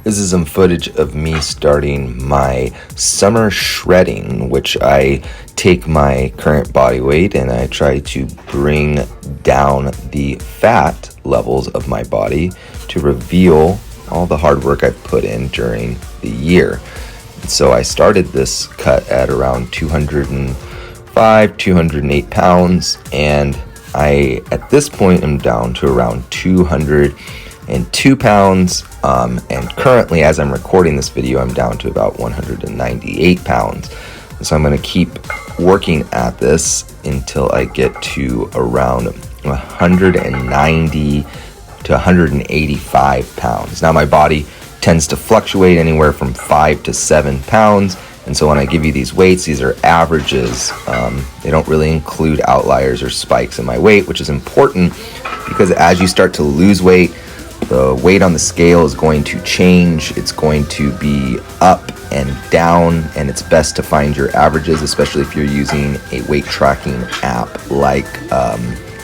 This is some footage of me starting my summer shredding, which I take my current body weight and I try to bring down the fat levels of my body to reveal all the hard work I've put in during the year. So I started this cut at around 205, 208 pounds, and I, at this point, am down to around 202 pounds, and currently, as I'm recording this video, I'm down to about 198 pounds. So I'm going to keep working at this until I get to around 190 to 185 pounds. Now, my body tends to fluctuate anywhere from 5 to 7 pounds. And so when I give you these weights, these are averages. They don't really include outliers or spikes in my weight, which is important because as you start to lose weight, the weight on the scale is going to change. It's going to be up and down, and it's best to find your averages, especially if you're using a weight tracking app like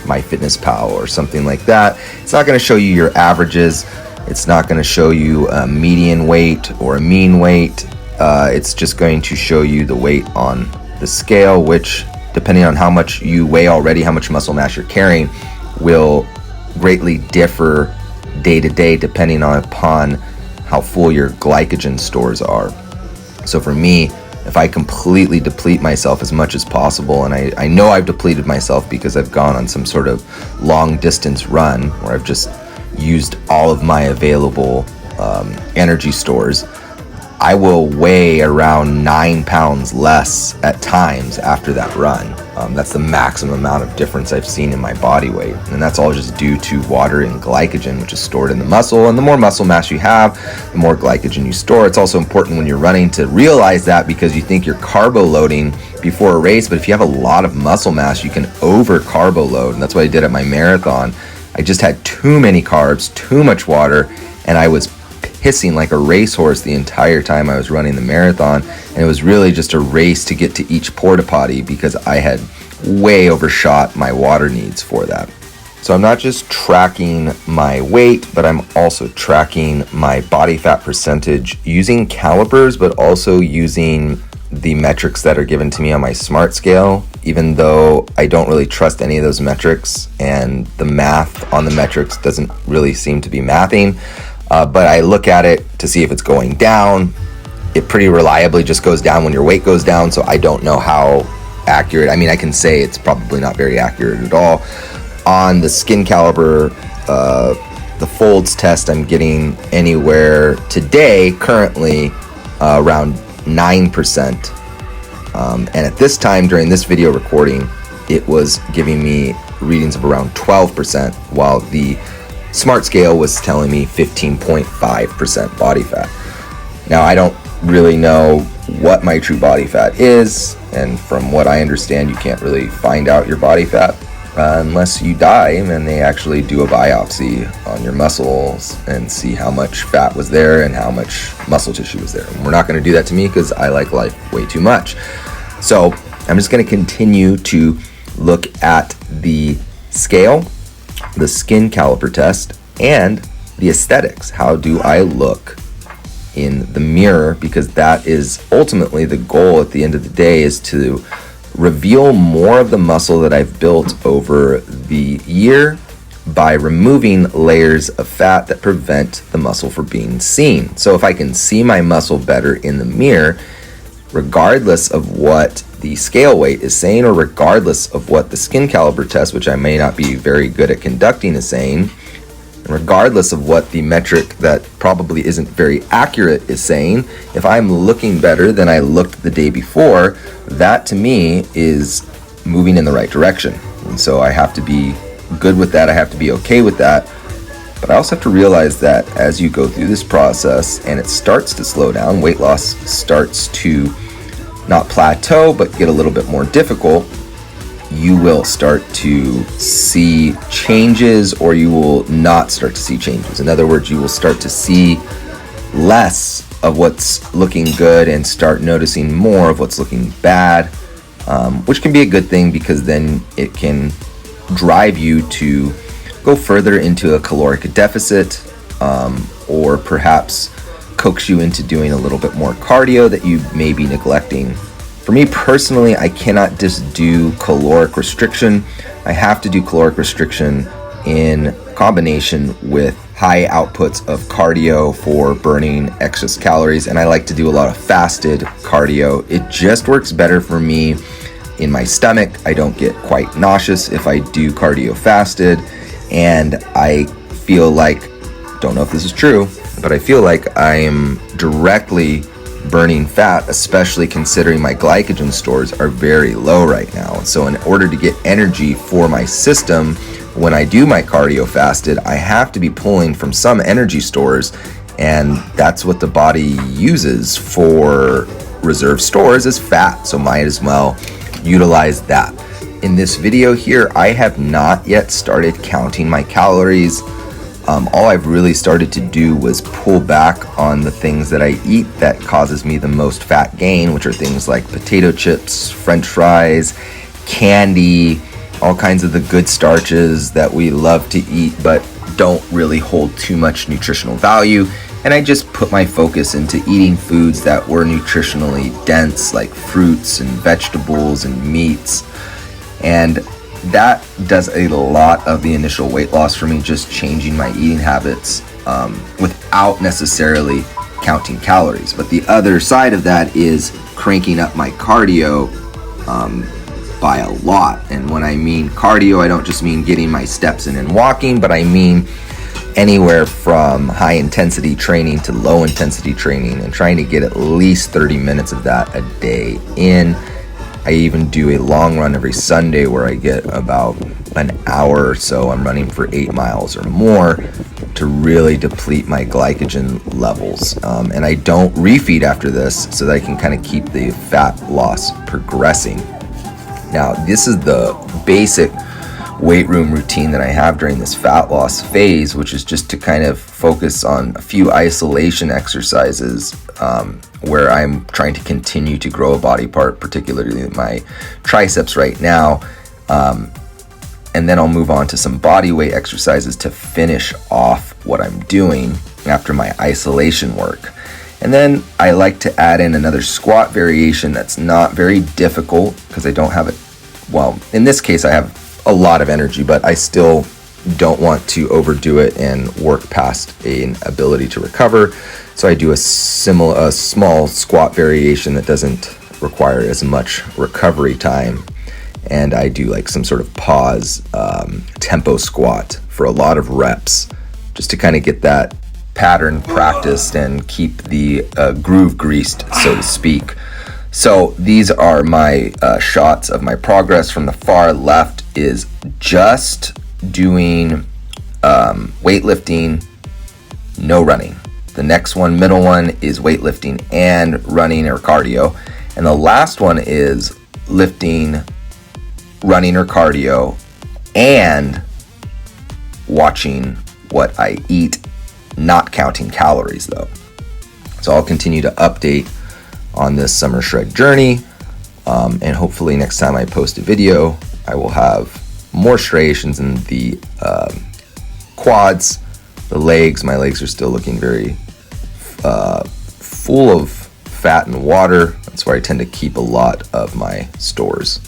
MyFitnessPal or something like that. It's not going to show you your averages. It's not going to show you a median weight or a mean weight. It's just going to show you the weight on the scale, which, depending on how much you weigh already, how much muscle mass you're carrying, will greatly differ day to day depending upon how full your glycogen stores are. So for me, if I completely deplete myself as much as possible, and I know I've depleted myself because I've gone on some sort of long distance run where I've just used all of my available energy stores, I will weigh around 9 pounds less at times after that run. That's the maximum amount of difference I've seen in my body weight. And that's all just due to water and glycogen, which is stored in the muscle. And the more muscle mass you have, the more glycogen you store. It's also important when you're running to realize that, because you think you're carbo loading before a race. But if you have a lot of muscle mass, you can over carbo load. And that's what I did at my marathon. I just had too many carbs, too much water, and I was pissing like a racehorse the entire time I was running the marathon. And it was really just a race to get to each porta potty because I had way overshot my water needs for that. So I'm not just tracking my weight, but I'm also tracking my body fat percentage using calipers, but also using the metrics that are given to me on my smart scale, even though I don't really trust any of those metrics and the math on the metrics doesn't really seem to be mathing. But I look at it to see if it's going down. It pretty reliably just goes down when your weight goes down, so I don't know how accurate. I mean, I can say it's probably not very accurate at all. On the skin caliber, the folds test, I'm getting anywhere today, currently, around 9%. And at this time, during this video recording, it was giving me readings of around 12%, while the smart scale was telling me 15.5% body fat. Now, I don't really know what my true body fat is, and from what I understand, you can't really find out your body fat unless you die and they actually do a biopsy on your muscles and see how much fat was there and how much muscle tissue was there. And we're not going to do that to me because I like life way too much. So I'm just going to continue to look at the scale, the skin caliper test, and the aesthetics. How do I look in the mirror? Because that is ultimately the goal at the end of the day, is to reveal more of the muscle that I've built over the year by removing layers of fat that prevent the muscle from being seen. So if I can see my muscle better in the mirror, regardless of what the scale weight is saying, or regardless of what the skin caliber test, which I may not be very good at conducting, is saying, and regardless of what the metric that probably isn't very accurate is saying, if I'm looking better than I looked the day before, that to me is moving in the right direction. And so I have to be good with that. I have to be okay with that. But I also have to realize that as you go through this process and it starts to slow down, weight loss starts to not plateau, but get a little bit more difficult, you will start to see changes, or you will not start to see changes. In other words, you will start to see less of what's looking good and start noticing more of what's looking bad, which can be a good thing because then it can drive you to go further into a caloric deficit, or perhaps coax you into doing a little bit more cardio that you may be neglecting. For me personally, I cannot just do caloric restriction. I have to do caloric restriction in combination with high outputs of cardio for burning excess calories, and I like to do a lot of fasted cardio. It just works better for me in my stomach. I don't get quite nauseous if I do cardio fasted, and I feel like, don't know if this is true, but I feel like I am directly burning fat, especially considering my glycogen stores are very low right now. So in order to get energy for my system, when I do my cardio fasted, I have to be pulling from some energy stores, and that's what the body uses for reserve stores is fat. So might as well utilize that. In this video here, I have not yet started counting my calories. All I've really started to do was pull back on the things that I eat that causes me the most fat gain, which are things like potato chips, French fries, candy, all kinds of the good starches that we love to eat but don't really hold too much nutritional value. And I just put my focus into eating foods that were nutritionally dense, like fruits and vegetables and meats. And that does a lot of the initial weight loss for me, just changing my eating habits without necessarily counting calories. But the other side of that is cranking up my cardio by a lot. And when I mean cardio, I don't just mean getting my steps in and walking, but I mean anywhere from high intensity training to low intensity training, and trying to get at least 30 minutes of that a day in. I even do a long run every Sunday where I get about an hour or so. I'm running for 8 miles or more to really deplete my glycogen levels. And I don't refeed after this so that I can kind of keep the fat loss progressing. Now, this is the basic weight room routine that I have during this fat loss phase, which is just to kind of focus on a few isolation exercises where I'm trying to continue to grow a body part, particularly my triceps right now. And then I'll move on to some body weight exercises to finish off what I'm doing after my isolation work. And then I like to add in another squat variation that's not very difficult because I don't have it. Well, in this case, I have a lot of energy, but I still don't want to overdo it and work past an ability to recover. So I do a small squat variation that doesn't require as much recovery time. And I do like some sort of pause tempo squat for a lot of reps, just to kind of get that pattern practiced and keep the groove greased, so to speak. So these are my shots of my progress. From the far left is just doing weightlifting, no running. The next one, middle one, is weightlifting and running or cardio. And the last one is lifting, running or cardio, and watching what I eat, not counting calories though. So I'll continue to update on this summer shred journey, and hopefully next time I post a video I will have more striations in the quads, the legs. My legs are still looking very full of fat and water. That's where I tend to keep a lot of my stores.